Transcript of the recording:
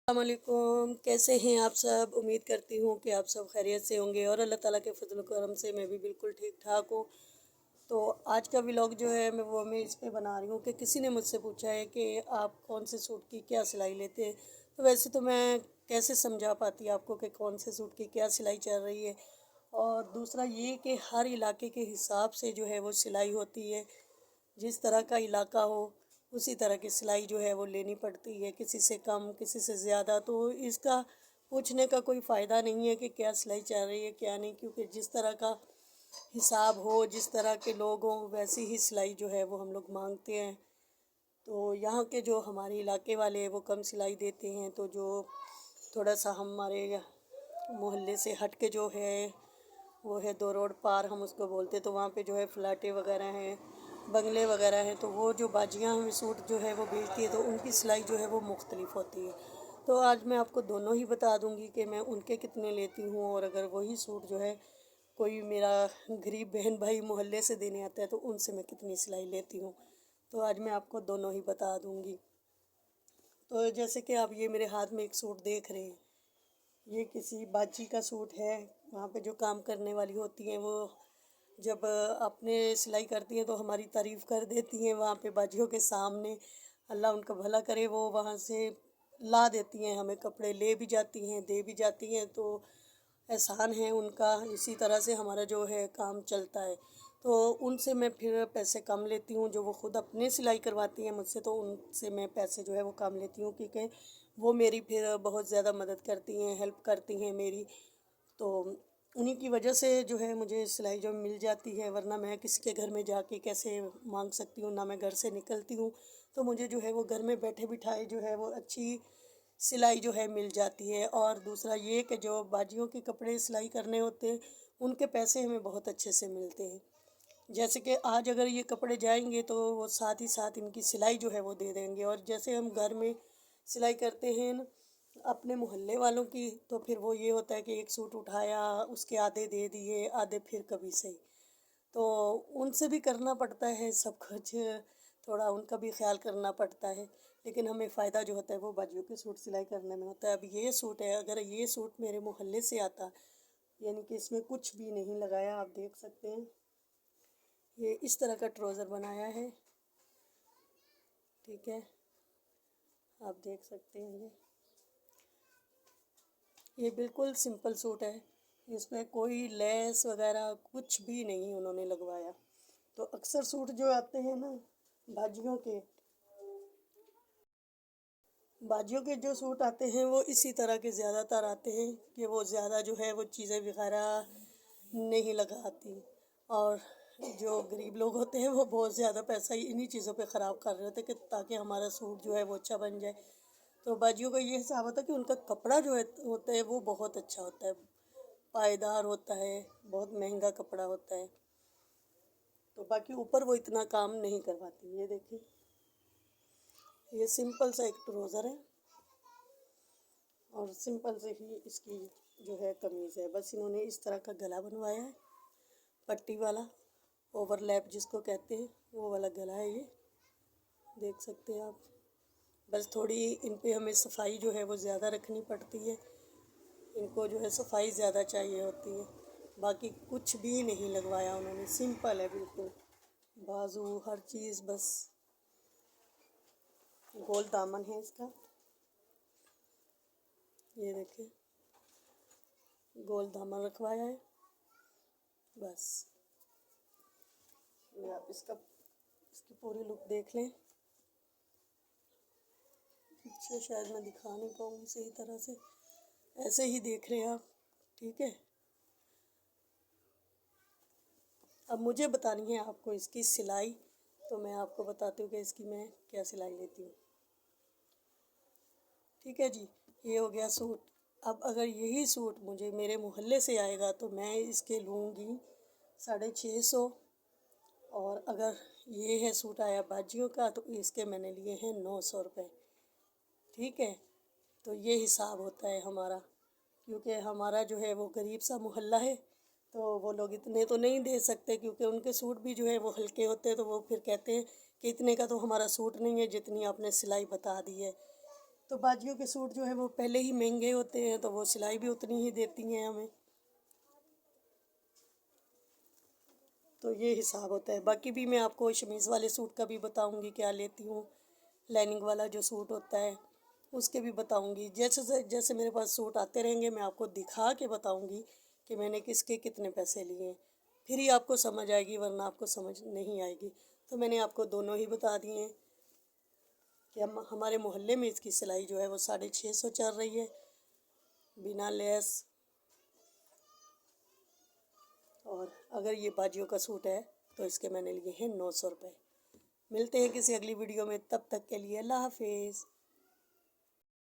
अस्सलामुअलैकुम, कैसे हैं आप सब। उम्मीद करती हूँ कि आप सब खैरियत से होंगे और अल्लाह ताला के फजल करम से मैं भी बिल्कुल ठीक ठाक हूँ। तो आज का व्लॉग जो है मैं इस पे बना रही हूँ कि किसी ने मुझसे पूछा है कि आप कौन से सूट की क्या सिलाई लेते हैं। तो वैसे तो मैं कैसे समझा पाती आपको कि कौन से सूट की क्या सिलाई चल रही है। और दूसरा ये कि हर इलाके के हिसाब से जो है वो सिलाई होती है। जिस तरह का इलाका हो उसी तरह की सिलाई जो है वो लेनी पड़ती है, किसी से कम किसी से ज़्यादा। तो इसका पूछने का कोई फ़ायदा नहीं है कि क्या सिलाई चल रही है क्या नहीं, क्योंकि जिस तरह का हिसाब हो, जिस तरह के लोग हों, वैसी ही सिलाई जो है वो हम लोग मांगते हैं। तो यहाँ के जो हमारे इलाके वाले हैं वो कम सिलाई देते हैं, तो जो थोड़ा सा हमारे मोहल्ले से हट के जो है वो है 2 रोड पार हम उसको बोलते हैं। तो वहाँ पे जो है फ्लैटें वगैरह हैं, बंगले वगैरह हैं। तो वो जो बाजियाँ हमें सूट जो है वो बेचती है तो उनकी सिलाई जो है वो मुख्तलिफ होती है। तो आज मैं आपको दोनों ही बता दूंगी कि मैं उनके कितने लेती हूँ, और अगर वही सूट जो है कोई मेरा गरीब बहन भाई मोहल्ले से देने आता है तो उनसे मैं कितनी सिलाई लेती हूँ। तो आज मैं आपको दोनों ही बता दूंगी। तो जैसे कि आप ये मेरे हाथ में एक सूट देख रहे हैं, ये किसी बाजी का सूट है। वहाँ पे जो काम करने वाली होती हैं वो जब अपने सिलाई करती हैं तो हमारी तारीफ़ कर देती हैं वहाँ पे बाजियों के सामने। अल्लाह उनका भला करे, वो वहाँ से ला देती हैं, हमें कपड़े ले भी जाती हैं दे भी जाती हैं। तो एहसान है उनका। इसी तरह से हमारा जो है काम चलता है। तो उनसे मैं फिर पैसे कम लेती हूँ, जो वो ख़ुद अपने सिलाई करवाती हैं मुझसे, तो उनसे मैं पैसे जो है वो कम लेती हूँ, क्योंकि वो मेरी फिर बहुत ज़्यादा मदद करती हैं, हेल्प करती हैं मेरी। तो उन्हीं की वजह से जो है मुझे सिलाई जो मिल जाती है, वरना मैं किसी के घर में जाके कैसे मांग सकती हूँ, ना मैं घर से निकलती हूँ। तो मुझे जो है वो घर में बैठे बिठाए जो है वो अच्छी सिलाई जो है मिल जाती है। और दूसरा ये कि जो बाजियों के कपड़े सिलाई करने होते हैं उनके पैसे हमें बहुत अच्छे से मिलते हैं। जैसे कि आज अगर ये कपड़े जाएंगे तो वो साथ ही साथ इनकी सिलाई जो है वो दे देंगे। और जैसे हम घर में सिलाई करते हैं न अपने मोहल्ले वालों की, तो फिर वो ये होता है कि एक सूट उठाया, उसके आधे दे दिए, आधे फिर कभी सही। तो उनसे भी करना पड़ता है सब कुछ, थोड़ा उनका भी ख्याल करना पड़ता है। लेकिन हमें फ़ायदा जो होता है वो बाजियों के सूट सिलाई करने में होता है। अब ये सूट है, अगर ये सूट मेरे मोहल्ले से आता, यानी कि इसमें कुछ भी नहीं लगाया, आप देख सकते हैं ये इस तरह का ट्राउज़र बनाया है, ठीक है, आप देख सकते हैं ये बिल्कुल सिंपल सूट है। इसमें कोई लेस वगैरह कुछ भी नहीं उन्होंने लगवाया। तो अक्सर सूट जो आते हैं ना बाजियों के, बाजियों के जो सूट आते हैं वो इसी तरह के ज़्यादातर आते हैं कि वो ज़्यादा जो है वो चीज़ें वगैरह नहीं लगाती। और जो गरीब लोग होते हैं वो बहुत ज़्यादा पैसा ही इन्हीं चीज़ों पे ख़राब कर रहे होते हैं कि ताकि हमारा सूट जो है वो अच्छा बन जाए। तो बाजियों का ये हिसाब होता है कि उनका कपड़ा जो है होता है वो बहुत अच्छा होता है, पायदार होता है, बहुत महंगा कपड़ा होता है। तो बाकी ऊपर वो इतना काम नहीं करवाती। ये देखिए, ये सिंपल सा एक ट्राउज़र है और सिंपल से ही इसकी जो है कमीज़ है। बस इन्होंने इस तरह का गला बनवाया है, पट्टी वाला, ओवरलैप जिसको कहते हैं वो वाला गला है ये, देख सकते हैं आप। बस थोड़ी इन पे हमें सफाई जो है वो ज़्यादा रखनी पड़ती है, इनको जो है सफाई ज़्यादा चाहिए होती है। बाकी कुछ भी नहीं लगवाया उन्होंने, सिंपल है बिल्कुल। बाजू हर चीज़, बस गोल दामन है इसका, ये देखिए गोल दामन रखवाया है बस। ये आप इसकी पूरी लुक देख लें। पीछे शायद मैं दिखा नहीं पाऊँगी सही तरह से, ऐसे ही देख रहे हैं आप, ठीक है। अब मुझे बतानी है आपको इसकी सिलाई, तो मैं आपको बताती हूँ कि इसकी मैं क्या सिलाई लेती हूँ। ठीक है जी, ये हो गया सूट। अब अगर यही सूट मुझे मेरे मोहल्ले से आएगा तो मैं इसके लूँगी 650। और अगर ये है सूट आया बाजियों का तो इसके मैंने लिए हैं 900 रुपये, ठीक है। तो ये हिसाब होता है हमारा, क्योंकि हमारा जो है वो गरीब सा मोहल्ला है, तो वो लोग इतने तो नहीं दे सकते, क्योंकि उनके सूट भी जो है वो हल्के होते हैं। तो वो फिर कहते हैं कि इतने का तो हमारा सूट नहीं है जितनी आपने सिलाई बता दी है। तो बाजियों के सूट जो है वो पहले ही महंगे होते हैं, तो वो सिलाई भी उतनी ही देती हैं हमें। तो ये हिसाब होता है। बाकी भी मैं आपको शमीज़ वाले सूट का भी बताऊंगी क्या लेती हूँ, लाइनिंग वाला जो सूट होता है उसके भी बताऊंगी। जैसे जैसे मेरे पास सूट आते रहेंगे मैं आपको दिखा के बताऊंगी कि मैंने किसके कितने पैसे लिए, फिर ही आपको समझ आएगी, वरना आपको समझ नहीं आएगी। तो मैंने आपको दोनों ही बता दिए हैं कि हम हमारे मोहल्ले में इसकी सिलाई जो है वो 650 चल रही है बिना लेस। और अगर ये बाजियों का सूट है तो इसके मैंने लिए हैं 900 रुपये। मिलते हैं किसी अगली वीडियो में, तब तक के लिए अल्लाह हाफिज़।